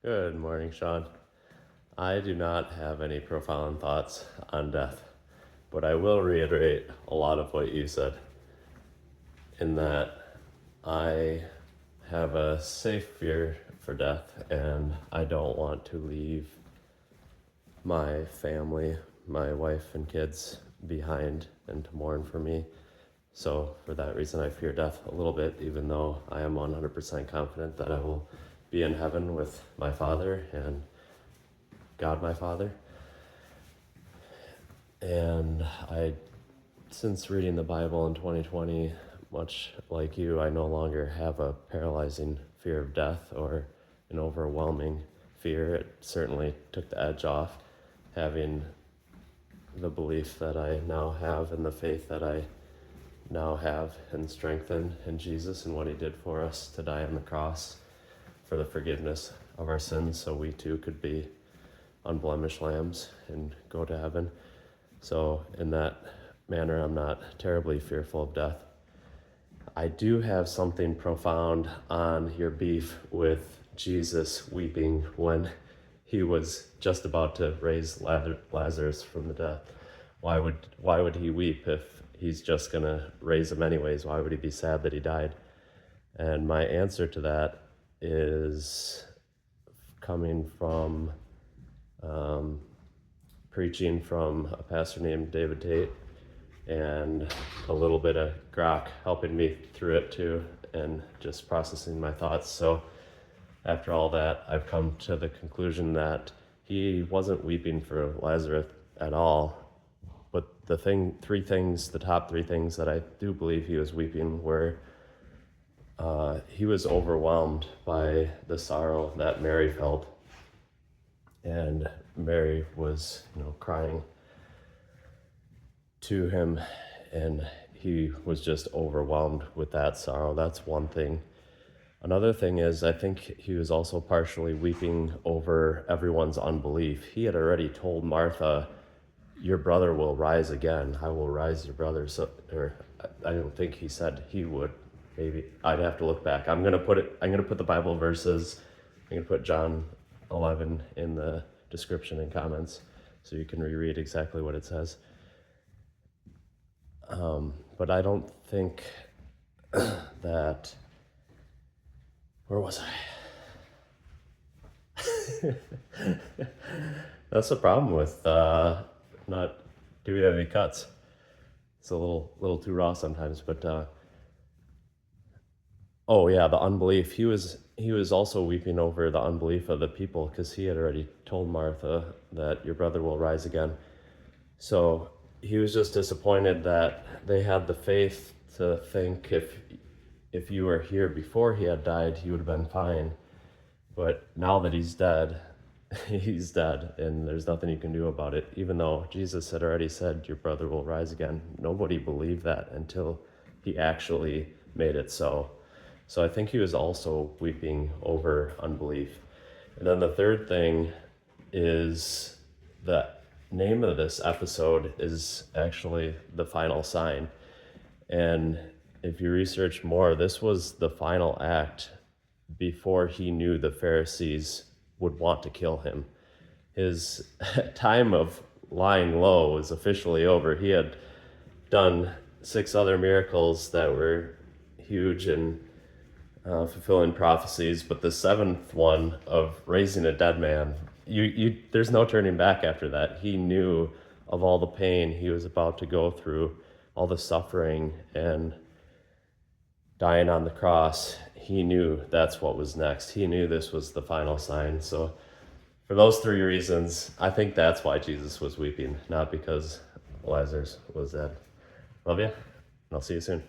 Good morning, Sean. I do not have any profound thoughts on death, but I will reiterate a lot of what you said, in that I have a safe fear for death, and I don't want to leave my family, my wife and kids behind and to mourn for me. So for that reason, I fear death a little bit, even though I am 100% confident that I will be in heaven with my Father and God my Father. And since reading the Bible in 2020, much like you, I no longer have a paralyzing fear of death or an overwhelming fear. It certainly took the edge off, having the belief that I now have and the faith that I now have and strengthen in Jesus and what he did for us to die on the cross for the forgiveness of our sins, so we too could be unblemished lambs and go to heaven. So in that manner, I'm not terribly fearful of death. I do have something profound on your beef with Jesus weeping when he was just about to raise Lazarus from the death. Why would he weep if he's just gonna raise him anyways? Why would he be sad that he died? And my answer to that is coming from preaching from a pastor named David Tate, and a little bit of grok helping me through it too, and just processing my thoughts. So after all that, I've come to the conclusion that he wasn't weeping for Lazarus at all. But the top three things that I do believe he was weeping were he was overwhelmed by the sorrow that Mary felt. And Mary was, crying to him, and he was just overwhelmed with that sorrow. That's one thing. Another thing is, I think he was also partially weeping over everyone's unbelief. He had already told Martha, "Your brother will rise again. I will rise your brother." I don't think he said he would. Maybe I'd have to look back. I'm gonna put the Bible verses. I'm gonna put John 11 in the description and comments, so you can reread exactly what it says. But I don't think that. Where was I? That's the problem with not doing any cuts. It's a little too raw sometimes, but oh yeah, the unbelief. He was also weeping over the unbelief of the people, because he had already told Martha that your brother will rise again. So he was just disappointed that they had the faith to think if you were here before he had died, he would have been fine. But now that he's dead, he's dead, and there's nothing you can do about it. Even though Jesus had already said your brother will rise again, nobody believed that until he actually made it so. So I think he was also weeping over unbelief. And then the third thing is, the name of this episode is actually The Final Sign. And if you research more, this was the final act before he knew the Pharisees would want to kill him. His time of lying low was officially over. He had done 6 other miracles that were huge and fulfilling prophecies, but the 7th one of raising a dead man, there's no turning back after that. He knew of all the pain he was about to go through, all the suffering, and dying on the cross. He knew that's what was next. He knew this was the final sign. So for those 3 reasons, I think that's why Jesus was weeping, not because Lazarus was dead. Love you, and I'll see you soon.